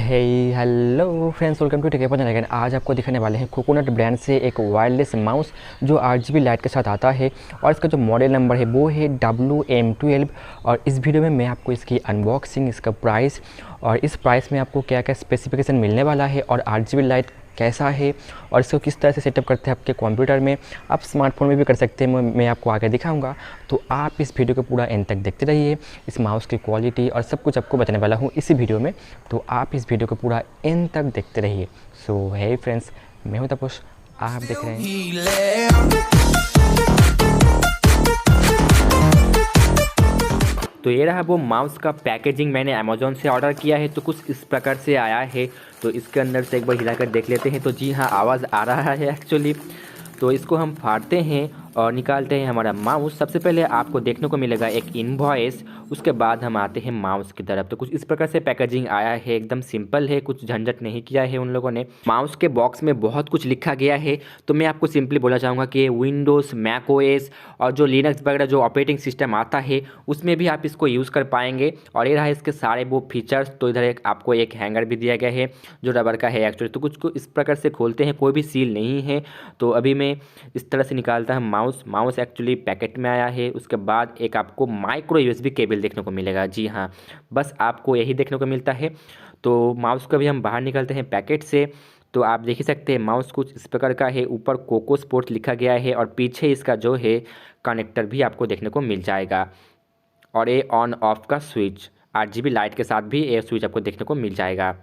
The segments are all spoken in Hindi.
Hey hello friends, welcome to tech again. आज आपको दिखाने वाले हैं कोकोनट ब्रांड से एक वायरलेस माउस जो RGB लाइट के साथ आता है और इसका जो मॉडल नंबर है वो है WM12। और इस वीडियो में मैं आपको इसकी अनबॉक्सिंग, इसका प्राइस और इस प्राइस में आपको क्या क्या स्पेसिफिकेशन मिलने वाला है और RGB लाइट कैसा है और इसको किस तरह से सेटअप करते हैं आपके कंप्यूटर में, आप स्मार्टफोन में भी कर सकते हैं, मैं आपको आगे दिखाऊंगा। तो आप इस वीडियो को पूरा एंड तक देखते रहिए। इस माउस की क्वालिटी और सब कुछ आपको बताने वाला हूँ इसी वीडियो में, तो आप इस वीडियो को पूरा एंड तक देखते रहिए। सो हे फ्रेंड्स, मैं हूँ तपस, आप देख रहे हैं। तो ये रहा वो माउस का पैकेजिंग, मैंने अमेज़ॉन से ऑर्डर किया है तो कुछ इस प्रकार से आया है। तो इसके अंदर से एक बार हिलाकर देख लेते हैं। तो जी हाँ, आवाज़ आ रहा है एक्चुअली। तो इसको हम फाड़ते हैं और निकालते हैं हमारा माउस। सबसे पहले आपको देखने को मिलेगा एक इनवॉइस, उसके बाद हम आते हैं माउस की तरफ। तो कुछ इस प्रकार से पैकेजिंग आया है, एकदम सिंपल है, कुछ झंझट नहीं किया है उन लोगों ने। माउस के बॉक्स में बहुत कुछ लिखा गया है, तो मैं आपको सिंपली बोलना चाहूँगा कि विंडोज़, मैक OS और जो लिनक्स वगैरह जो ऑपरेटिंग सिस्टम आता है उसमें भी आप इसको यूज़ कर पाएंगे। और ये रहा इसके सारे वो फीचर्स। तो इधर आपको एक हैंगर भी दिया गया है जो रबर का है एक्चुअली। तो कुछ को इस प्रकार से खोलते हैं, कोई भी सील नहीं है। तो अभी मैं इस तरह से निकालता है माउस एक्चुअली पैकेट में आया है। उसके बाद एक आपको माइक्रो USB केबल देखने को मिलेगा। जी हाँ, बस आपको यही देखने को मिलता है। तो माउस को भी हम बाहर निकालते हैं पैकेट से। तो आप देख ही सकते हैं माउस कुछ इस प्रकार का है, ऊपर कोको स्पोर्ट्स लिखा गया है और पीछे इसका जो है कनेक्टर भी आपको देखने को मिल जाएगा। और ये ऑन ऑफ का स्विच, RGB लाइट के साथ भी ये स्विच आपको देखने को मिल जाएगा।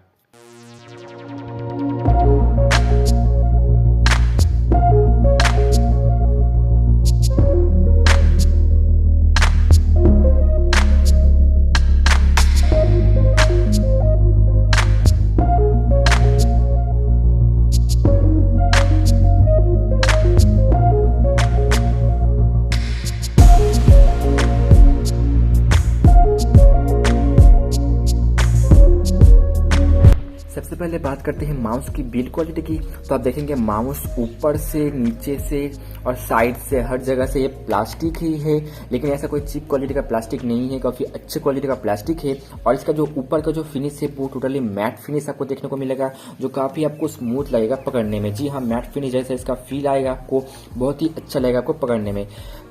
सबसे पहले बात करते हैं माउस की बिल्ड क्वालिटी की। तो आप देखेंगे माउस ऊपर से, नीचे से और साइड से हर जगह से ये प्लास्टिक ही है, लेकिन ऐसा कोई चीप क्वालिटी का प्लास्टिक नहीं है, काफ़ी अच्छे क्वालिटी का प्लास्टिक है। और इसका जो ऊपर का जो फिनिश है वो टोटली मैट फिनिश आपको देखने को मिलेगा, जो काफ़ी आपको स्मूथ लगेगा पकड़ने में। जी हाँ, मैट फिनिश जैसा इसका फील आएगा आपको, बहुत ही अच्छा लगेगा आपको पकड़ने में।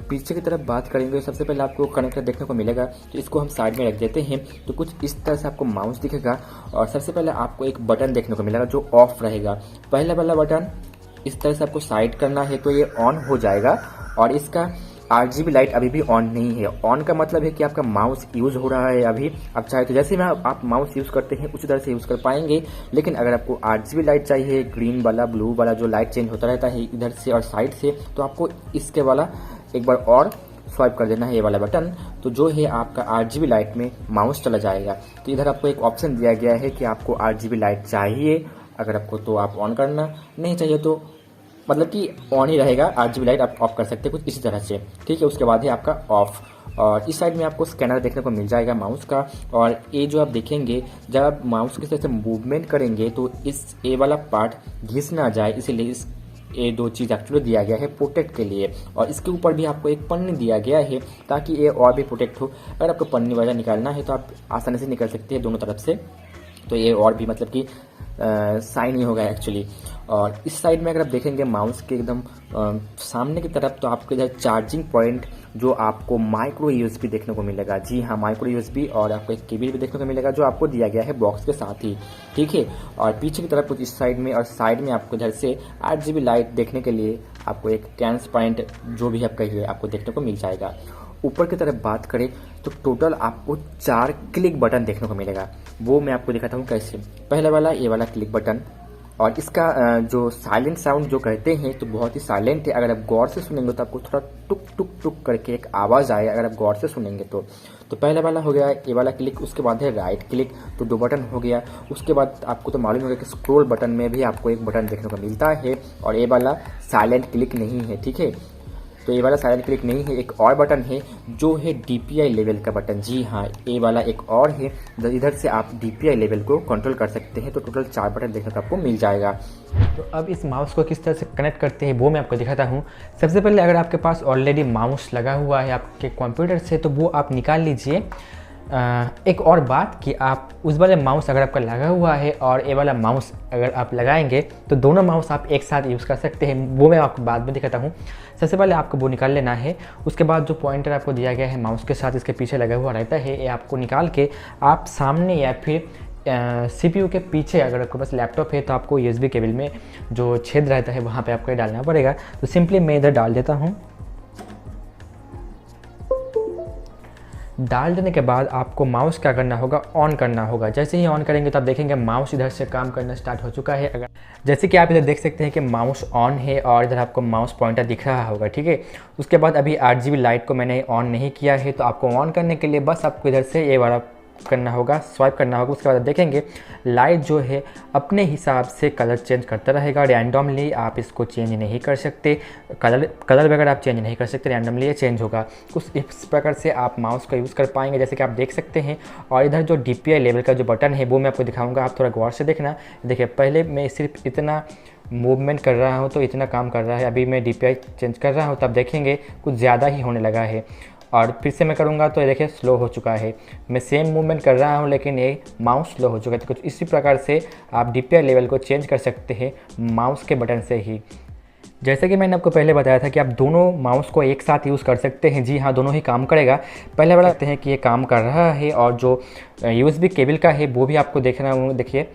पीछे की तरफ बात करेंगे, सबसे पहले आपको कनेक्टर देखने को मिलेगा, तो इसको हम साइड में रख देते हैं। तो कुछ इस तरह से आपको माउस दिखेगा और सबसे पहले आपको एक बटन देखने को मिलेगा जो ऑफ रहेगा। पहला वाला बटन इस तरह से आपको साइड करना है तो ये ऑन हो जाएगा। और इसका RGB लाइट अभी भी ऑन नहीं है। ऑन का मतलब है कि आपका माउस यूज़ हो रहा है अभी। आप चाहे तो जैसे में आप माउस यूज़ करते हैं उसी तरह से यूज़ कर पाएंगे। लेकिन अगर आपको RGB लाइट चाहिए, ग्रीन वाला, ब्लू वाला जो लाइट चेंज होता रहता है इधर से और साइड से, तो आपको इसके वाला एक बार और स्वाइप कर देना है, ये वाला बटन। तो जो है आपका RGB लाइट में माउस चला जाएगा। तो इधर आपको एक ऑप्शन दिया गया है कि आपको RGB लाइट चाहिए, अगर आपको तो आप ऑन करना, नहीं चाहिए तो मतलब कि ऑन ही रहेगा। RGB लाइट आप ऑफ कर सकते हैं कुछ इसी तरह से, ठीक है। उसके बाद है आपका ऑफ। और इस साइड में आपको स्कैनर देखने को मिल जाएगा माउस का। और ये जो आप देखेंगे, जब आप माउस की तरह से मूवमेंट करेंगे तो इस ए वाला पार्ट घिस ना जाए, इसीलिए इस ये दो चीज़ एक्चुअली दिया गया है प्रोटेक्ट के लिए। और इसके ऊपर भी आपको एक पन्नी दिया गया है ताकि ये और भी प्रोटेक्ट हो। अगर आपको पन्नी वगैरह निकालना है तो आप आसानी से निकल सकते हैं दोनों तरफ से, तो ये और भी मतलब कि साइन ही होगा एक्चुअली। और इस साइड में अगर आप देखेंगे माउस के एकदम सामने की तरफ, तो आपको इधर चार्जिंग पॉइंट जो आपको माइक्रो USB देखने को मिलेगा। जी हाँ, माइक्रो USB। और आपको एक केबल भी देखने को मिलेगा जो आपको दिया गया है बॉक्स के साथ ही, ठीक है। और पीछे की तरफ कुछ इस साइड में और साइड में आपको इधर से RGB लाइट देखने के लिए आपको एक ट्रांसपेरेंट जो भी आप कहिए आपको देखने को मिल जाएगा। ऊपर की तरफ बात करें तो टोटल आपको 4 क्लिक बटन देखने को मिलेगा। वो मैं आपको दिखाता हूँ कैसे। पहला वाला ये वाला क्लिक बटन, और इसका जो साइलेंट साउंड जो कहते हैं तो बहुत ही साइलेंट है। अगर आप गौर से सुनेंगे तो आपको थोड़ा टुक टुक टुक करके एक आवाज़ आए, अगर आप गौर से सुनेंगे तो पहला वाला हो गया ये वाला क्लिक। उसके बाद है राइट क्लिक, तो 2 बटन हो गया। उसके बाद आपको तो मालूम होगा कि स्क्रॉल बटन में भी आपको एक बटन देखने को मिलता है। और ये वाला साइलेंट क्लिक नहीं है, ठीक है। तो ये वाला साइलेंट क्लिक नहीं है। एक और बटन है जो है DPI लेवल का बटन। जी हाँ, ये वाला एक और है, इधर से आप DPI लेवल को कंट्रोल कर सकते हैं। तो टोटल 4 बटन देखने को आपको मिल जाएगा। तो अब इस माउस को किस तरह से कनेक्ट करते हैं वो मैं आपको दिखाता हूँ। सबसे पहले अगर आपके पास ऑलरेडी माउस लगा हुआ है आपके कंप्यूटर से तो वो आप निकाल लीजिए। एक और बात कि आप उस वाले माउस अगर आपका लगा हुआ है और ये वाला माउस अगर आप लगाएंगे तो दोनों माउस आप एक साथ यूज़ कर सकते हैं, वो मैं आपको बाद में दिखाता हूँ। सबसे पहले आपको वो निकाल लेना है। उसके बाद जो पॉइंटर आपको दिया गया है माउस के साथ इसके पीछे लगा हुआ रहता है, ये आपको निकाल के आप सामने या फिर CPU के पीछे, अगर आपके पास लैपटॉप है तो आपको USB केबल में जो छेद रहता है वहाँ पे आपको ये डालना पड़ेगा। तो सिंपली मैं इधर डाल देता हूँ। डाल देने के बाद आपको माउस क्या करना होगा, ऑन करना होगा। जैसे ही ऑन करेंगे तो आप देखेंगे माउस इधर से काम करना स्टार्ट हो चुका है। अगर जैसे कि आप इधर देख सकते हैं कि माउस ऑन है और इधर आपको माउस पॉइंटर दिख रहा होगा, ठीक है। उसके बाद अभी RGB लाइट को मैंने ऑन नहीं किया है, तो आपको ऑन करने के लिए बस आपको इधर से ये वाला करना होगा, स्वाइप करना होगा। उसके बाद देखेंगे लाइट जो है अपने हिसाब से कलर चेंज करता रहेगा। रैंडमली आप इसको चेंज नहीं कर सकते, कलर वगैरह आप चेंज नहीं कर सकते, रैंडमली ये चेंज होगा। कुछ इस प्रकार से आप माउस का यूज़ कर पाएंगे, जैसे कि आप देख सकते हैं। और इधर जो DPI लेवल का जो बटन है वो मैं आपको दिखाऊंगा, आप थोड़ा गौर से देखना। देखिए पहले मैं सिर्फ इतना मूवमेंट कर रहा हूँ तो इतना काम कर रहा है, अभी मैं DPI चेंज कर रहा हूँ तब देखेंगे कुछ ज़्यादा ही होने लगा है। और फिर से मैं करूँगा तो ये देखिए स्लो हो चुका है। मैं सेम मूवमेंट कर रहा हूँ लेकिन ये माउस स्लो हो चुका है। तो कुछ इसी प्रकार से आप DPI लेवल को चेंज कर सकते हैं माउस के बटन से ही। जैसे कि मैंने आपको पहले बताया था कि आप दोनों माउस को एक साथ यूज़ कर सकते हैं। जी हाँ, दोनों ही काम करेगा। पहले वाला देखते हैं कि ये काम कर रहा है, और जो USB केबल का है वो भी आपको देखना, देखिए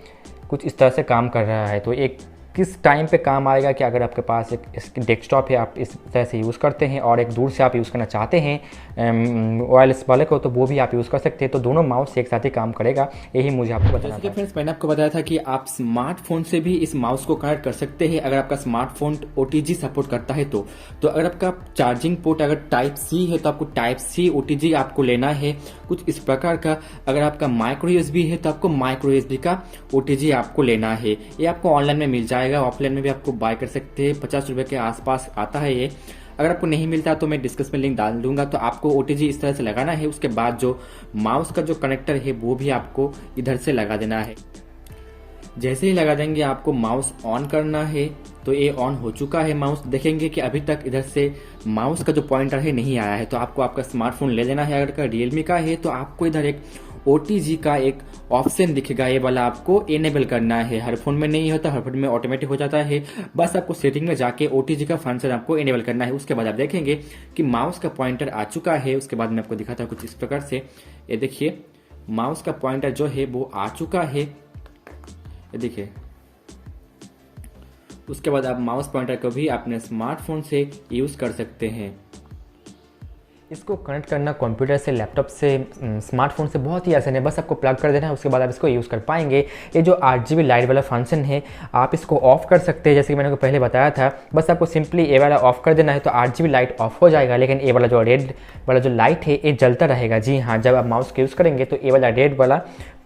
कुछ इस तरह से काम कर रहा है। तो एक किस टाइम पे काम आएगा कि अगर आपके पास एक डेस्कटॉप है, आप इस तरह से यूज़ करते हैं और एक दूर से आप यूज़ करना चाहते हैं वायरलेस वाले को, तो वो भी आप यूज़ कर सकते हैं। तो दोनों माउस एक साथ ही काम करेगा, यही मुझे आपको बताना था। फ्रेंड्स, मैंने आपको बताया था कि आप स्मार्टफोन से भी इस माउस को कनेक्ट कर सकते हैं अगर आपका स्मार्टफोन OTG सपोर्ट करता है तो अगर आपका चार्जिंग पोर्ट अगर Type-C है तो आपको Type-C OTG आपको लेना है कुछ इस प्रकार का। अगर आपका माइक्रो USB है तो आपको माइक्रो USB का OTG आपको लेना है। ये आपको ऑनलाइन में मिल जाएगा, ऑफलाइन में भी आपको बाय कर सकते हैं। 50 रुपये के आसपास आता है ये। अगर आपको नहीं मिलता तो मैं डिस्क्रिप्शन में लिंक डाल दूंगा। तो आपको OTG इस तरह से लगाना है। उसके बाद जो माउस का जो कनेक्टर है वो भी आपको इधर से लगा देना है। जैसे ही लगा देंगे आपको माउस ऑन करना है। तो ये ऑन हो चुका है माउस। देखेंगे कि अभी तक इधर से माउस का जो पॉइंटर है नहीं आया है, तो आपको आपका स्मार्टफोन ले लेना है। अगर का Realme का है तो आपको इधर एक OTG का एक ऑप्शन दिखेगा, ये वाला आपको एनेबल करना है। हर फोन में नहीं होता, हर फोन में ऑटोमेटिक हो जाता है। बस आपको सेटिंग में जाके OTG का फंक्शन आपको एनेबल करना है। उसके बाद आप देखेंगे कि माउस का पॉइंटर आ चुका है। उसके बाद मैं आपको दिखाता हूँ कुछ इस प्रकार से। ये देखिए माउस का पॉइंटर जो है वो आ चुका है, ये देखिए। उसके बाद आप माउस पॉइंटर को भी अपने स्मार्टफोन से यूज कर सकते हैं। इसको कनेक्ट करना कंप्यूटर से, लैपटॉप से, स्मार्टफोन से बहुत ही आसान है। बस आपको प्लग कर देना है, उसके बाद आप इसको यूज़ कर पाएंगे। ये जो RGB लाइट वाला फंक्शन है आप इसको ऑफ कर सकते हैं, जैसे कि मैंने आपको पहले बताया था। बस आपको सिंपली ये वाला ऑफ कर देना है तो RGB लाइट ऑफ हो जाएगा, लेकिन ये वाला जो रेड वाला जो लाइट है ये जलता रहेगा। जी हाँ, जब आप माउस का यूज़ करेंगे तो ये वाला रेड वाला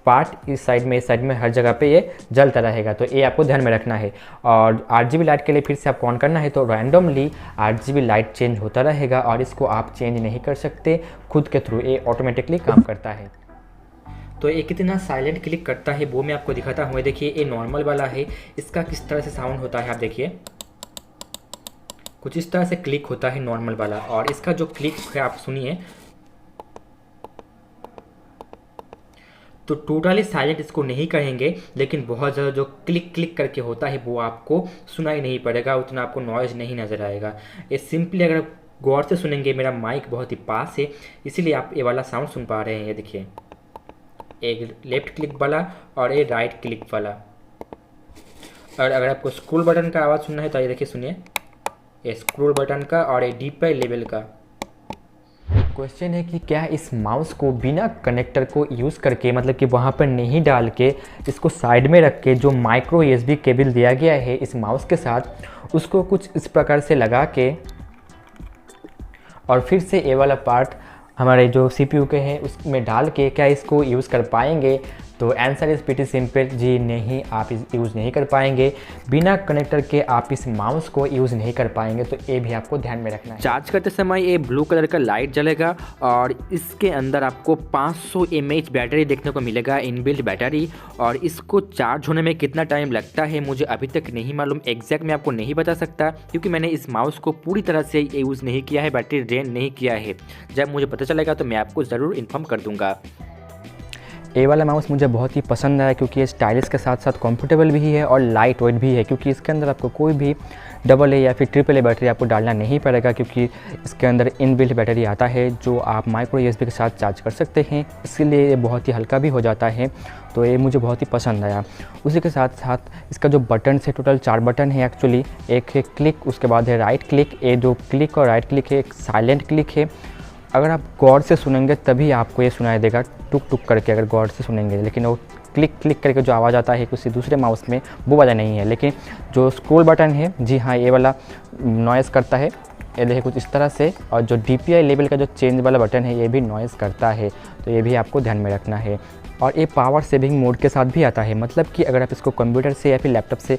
पार्ट इस साइड में हर जगह पे ये जलता रहेगा। तो ये आपको ध्यान में रखना है। और RGB लाइट के लिए फिर से आपको ऑन करना है तो रैंडमली RGB लाइट चेंज होता रहेगा और इसको आप चेंज नहीं कर सकते खुद के थ्रू, ये ऑटोमेटिकली काम करता है। तो ये कितना साइलेंट क्लिक करता है वो मैं आपको दिखाता हूँ। देखिए ये नॉर्मल वाला है, इसका किस तरह से साउंड होता है आप देखिए, कुछ इस तरह से क्लिक होता है नॉर्मल वाला। और इसका जो क्लिक है आप सुनिए, तो टोटली साइलेंट इसको नहीं कहेंगे, लेकिन बहुत ज़्यादा जो क्लिक क्लिक करके होता है वो आपको सुनाई नहीं पड़ेगा, उतना आपको नॉइज़ नहीं नज़र आएगा। ये सिंपली अगर गौर से सुनेंगे, मेरा माइक बहुत ही पास है इसीलिए आप ये वाला साउंड सुन पा रहे हैं। ये देखिए एक लेफ्ट क्लिक वाला और ये राइट क्लिक वाला। और अगर आपको स्क्रोल बटन का आवाज़ सुनना है तो ये देखिए सुनिए, ये स्क्रोल बटन का और ये DPI लेवल का। क्वेश्चन है कि क्या इस माउस को बिना कनेक्टर को यूज़ करके, मतलब कि वहाँ पर नहीं डाल के, इसको साइड में रख के जो माइक्रो USB केबल दिया गया है इस माउस के साथ, उसको कुछ इस प्रकार से लगा के और फिर से ये वाला पार्ट हमारे जो CPU के हैं उसमें डाल के क्या इसको यूज़ कर पाएंगे? तो आंसर इज़ प्रीटी सिंपल, जी नहीं, आप यूज़ नहीं कर पाएंगे। बिना कनेक्टर के आप इस माउस को यूज़ नहीं कर पाएंगे, तो ये भी आपको ध्यान में रखना है। चार्ज करते समय ये ब्लू कलर का लाइट जलेगा और इसके अंदर आपको 500 mAh बैटरी देखने को मिलेगा, इनबिल्ट बैटरी। और इसको चार्ज होने में कितना टाइम लगता है मुझे अभी तक नहीं मालूम, एग्जैक्ट मैं आपको नहीं बता सकता क्योंकि मैंने इस माउस को पूरी तरह से यूज़ नहीं किया है, बैटरी ड्रेन नहीं किया है। जब मुझे पता चलेगा तो मैं आपको ज़रूर इन्फॉर्म कर दूँगा। ये वाला माउस मुझे बहुत ही पसंद आया क्योंकि ये स्टाइलिश के साथ साथ कंफर्टेबल भी है और लाइट वेट भी है, क्योंकि इसके अंदर आपको कोई भी AA या फिर AAA बैटरी आपको डालना नहीं पड़ेगा, क्योंकि इसके अंदर इनबिल्ट बैटरी आता है जो आप माइक्रो USB के साथ चार्ज कर सकते हैं। इसलिए ये बहुत ही हल्का भी हो जाता है, तो ये मुझे बहुत ही पसंद आया। उसी के साथ साथ इसका जो बटन है, टोटल 4 बटन है एक्चुअली। एक है क्लिक, उसके बाद है राइट क्लिक। ये जो क्लिक और राइट क्लिक है एक साइलेंट क्लिक है। अगर आप गौर से सुनेंगे तभी आपको ये सुनाई देगा टुक टुक करके, अगर गौर से सुनेंगे, लेकिन वो क्लिक क्लिक करके जो आवाज़ आता है किसी दूसरे माउस में वो वाला नहीं है। लेकिन जो स्क्रॉल बटन है, जी हाँ, ये वाला नॉइज़ करता है, ये देखिए कुछ इस तरह से। और जो DPI लेवल का जो चेंज वाला बटन है ये भी नॉइज़ करता है, तो ये भी आपको ध्यान में रखना है। और ये पावर सेविंग मोड के साथ भी आता है, मतलब कि अगर आप इसको कंप्यूटर से या फिर लैपटॉप से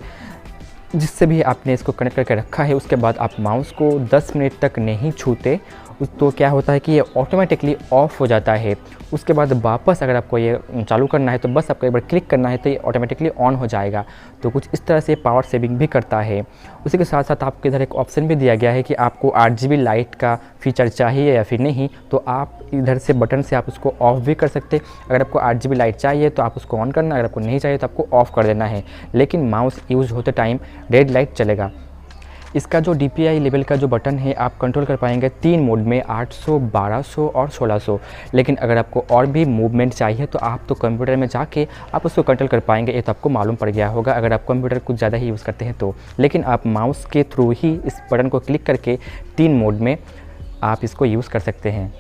जिससे भी आपने इसको कनेक्ट करके रखा है, उसके बाद आप माउस को 10 मिनट तक नहीं छूते तो क्या होता है कि ये ऑटोमेटिकली ऑफ हो जाता है। उसके बाद वापस अगर आपको ये चालू करना है तो बस आपको एक बार क्लिक करना है तो ये ऑटोमेटिकली ऑन हो जाएगा। तो कुछ इस तरह से पावर सेविंग भी करता है। उसी के साथ साथ आपके इधर एक ऑप्शन भी दिया गया है कि आपको 8GB लाइट का फीचर चाहिए या फिर नहीं, तो आप इधर से बटन से आप उसको ऑफ भी कर सकते। अगर आपको 8GB लाइट चाहिए तो आप उसको ऑन करना, अगर आपको नहीं चाहिए तो आपको ऑफ़ कर देना है। लेकिन माउस यूज़ होते टाइम रेड लाइट चलेगा। इसका जो DPI लेवल का जो बटन है आप कंट्रोल कर पाएंगे 3 मोड में, 800, 1200 और 1600। लेकिन अगर आपको और भी मूवमेंट चाहिए तो आप तो कंप्यूटर में जाके आप उसको कंट्रोल कर पाएंगे। ये तो आपको मालूम पड़ गया होगा अगर आप कंप्यूटर कुछ ज़्यादा ही यूज़ करते हैं तो। लेकिन आप माउस के थ्रू ही इस बटन को क्लिक करके 3 मोड में आप इसको यूज़ कर सकते हैं।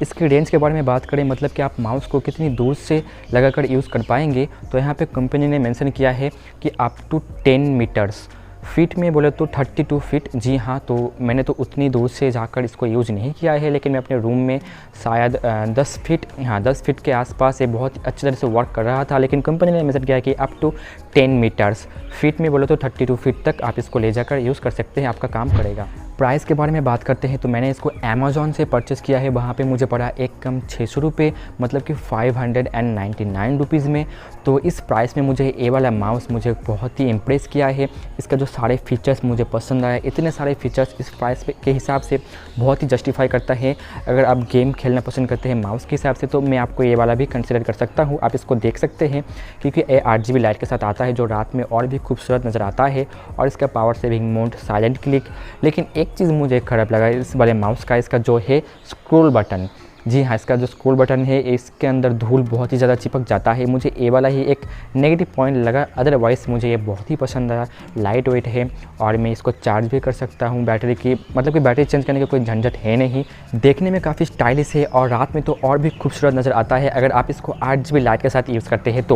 इसकी रेंज के बारे में बात करें, मतलब कि आप माउस को कितनी दूर से लगाकर यूज़ कर पाएंगे, तो यहाँ पे कंपनी ने मेंशन किया है कि अप टू 10 मीटर्स। फीट में बोले तो 32 फीट। जी हाँ, तो मैंने तो उतनी दूर से जाकर इसको यूज़ नहीं किया है, लेकिन मैं अपने रूम में शायद 10 फीट, हाँ 10 फीट के आसपास ये बहुत अच्छी तरह से वर्क कर रहा था। लेकिन कंपनी ने मेंशन किया है कि अप टू 10 मीटर्स। फीट में बोले तो 32 फीट तक आप इसको ले जाकर यूज़ कर सकते हैं, आपका काम करेगा। प्राइस के बारे में बात करते हैं तो मैंने इसको अमेज़ॉन से परचेज़ किया है। वहाँ पे मुझे पड़ा एक कम 600 रुपये, मतलब कि 599 रुपीज़ में। तो इस प्राइस में मुझे ये वाला माउस मुझे बहुत ही इम्प्रेस किया है। इसका जो सारे फीचर्स मुझे पसंद आए, इतने सारे फीचर्स इस प्राइस के हिसाब से बहुत ही जस्टिफाई करता है। अगर आप गेम खेलना पसंद करते हैं माउस के हिसाब से तो मैं आपको ये वाला भी कंसिडर कर सकता हूँ। आप इसको देख सकते हैं क्योंकि ये 8GB लाइट के साथ आता है जो रात में और भी खूबसूरत नज़र आता है। और इसका power saving mode, silent click. लेकिन एक चीज़ मुझे ख़राब लगा इस वाले माउस का, इसका जो है स्क्रॉल बटन। जी हाँ, इसका जो स्क्रॉल बटन है इसके अंदर धूल बहुत ही ज़्यादा चिपक जाता है। मुझे ये वाला ही एक नेगेटिव पॉइंट लगा, अदरवाइज़ मुझे ये बहुत ही पसंद आया। लाइट वेट है और मैं इसको चार्ज भी कर सकता हूँ बैटरी की, मतलब कि बैटरी चेंज करने का कोई झंझट है नहीं। देखने में काफ़ी स्टाइलिश है और रात में तो और भी खूबसूरत नज़र आता है अगर आप इसको 8GB लाइट के साथ यूज़ करते हैं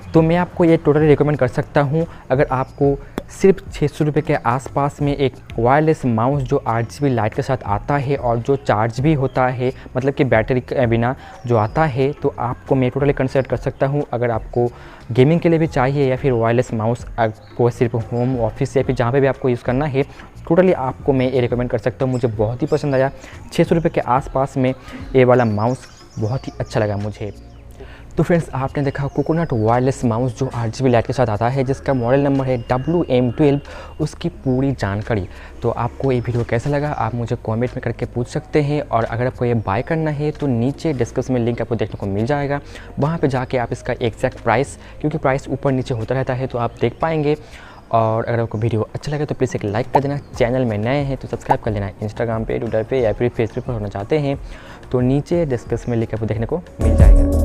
तो मैं आपको ये टोटली रिकमेंड कर सकता हूँ। अगर आपको सिर्फ 600 रुपये के आसपास में एक वायरलेस माउस जो 8GB लाइट के साथ आता है और जो चार्ज भी होता है, मतलब कि बैटरी के बिना जो आता है, तो आपको मैं टोटली कंसिडर कर सकता हूँ। अगर आपको गेमिंग के लिए भी चाहिए या फिर वायरलेस माउस आपको सिर्फ होम ऑफिस या फिर जहाँ पे भी आपको यूज़ करना है, टोटली आपको मैं ये रिकमेंड कर सकता हूँ। मुझे बहुत ही पसंद आया। 600 रुपये के आसपास में ये वाला माउस बहुत ही अच्छा लगा मुझे। तो फ्रेंड्स, आपने देखा कोकोनट वायरलेस माउस जो 8GB लाइट के साथ आता है, जिसका मॉडल नंबर है WM12, उसकी पूरी जानकारी। तो आपको ये वीडियो कैसा लगा आप मुझे कमेंट में करके पूछ सकते हैं। और अगर आपको ये बाय करना है तो नीचे डिस्क्रिप्शन में लिंक आपको देखने को मिल जाएगा, वहाँ पे जाके आप इसका एग्जैक्ट प्राइस, क्योंकि प्राइस ऊपर नीचे होता रहता है, तो आप देख पाएंगे। और अगर आपको वीडियो अच्छा लगे तो प्लीज़ एक लाइक कर देना। चैनल में नए हैं तो सब्सक्राइब कर लेना। इंस्टाग्राम पे, ट्विटर पे या फिर फेसबुक पर होना चाहते हैं तो नीचे डिस्क्रिप्शन में लिंक आपको देखने को मिल जाएगा।